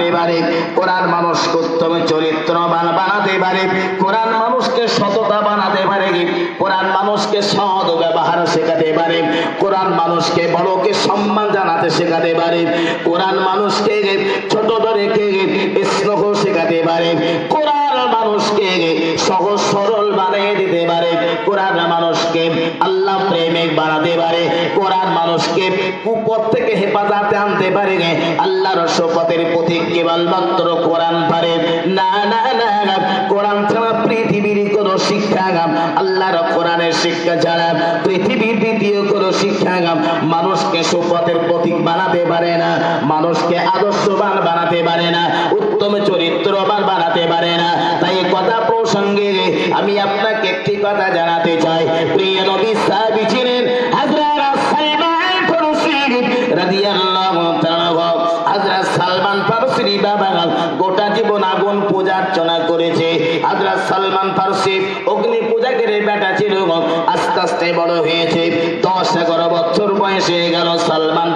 পারে, কোরআন মানুষকে উত্তম চরিত্রবান বানাতে পারে, কোরআন মানুষকে সততা বানাতে পারে, কোরআন মানুষকে সৎ ব্যবহার শেখাতে পারে, কোরআন মানুষকে বড়কে সম্মান জানাতে শেখাতে পারে, কোরআন মানুষকে ছোট রেখে স্নেহ শেখাতে পারে, কোরআন মানুষকে সহজ সরল বানিয়ে দিতে পারে, কোরআন মানুষকে আল্লাহ প্রেমিক বানাতে পারে, কোরআন মানুষকে কুপথ থেকে হেফাজতে আনতে পারে। আল্লাহর শপথের প্রতীক কেবলমাত্র কোরআন পারে না। না না, কোরআন ছাড়া পৃথিবীর কোন শিক্ষা, আল্লাহর কোরআনের শিক্ষা ছাড়া পৃথিবীর দ্বিতীয় কোন শিক্ষা মানুষকে শপথের প্রতীক বানাতে পারে না, মানুষকে আদর্শবান বানাতে পারে না, উত্তম চরিত্রবান বানাতে পারে না। তাই কথা প্রসঙ্গে আমি আপনাকে একটি কথা জানাতে চাই। প্রিয় নবী সাহাবী ছিলেন হযরত সালমান ফারসি রাদিয়াল্লাহু তাআলা। হযরত সালমান ফারসি বাবা গোটা জীবন আগুন পূজা অর্চনা করেছে। হযরত সালমান ফারসি অগ্নি পূজাকের বেটা ছিল, আস্তে আস্তে বড় হয়েছে। 10-11 বছর বয়স হয়ে গেল সালমান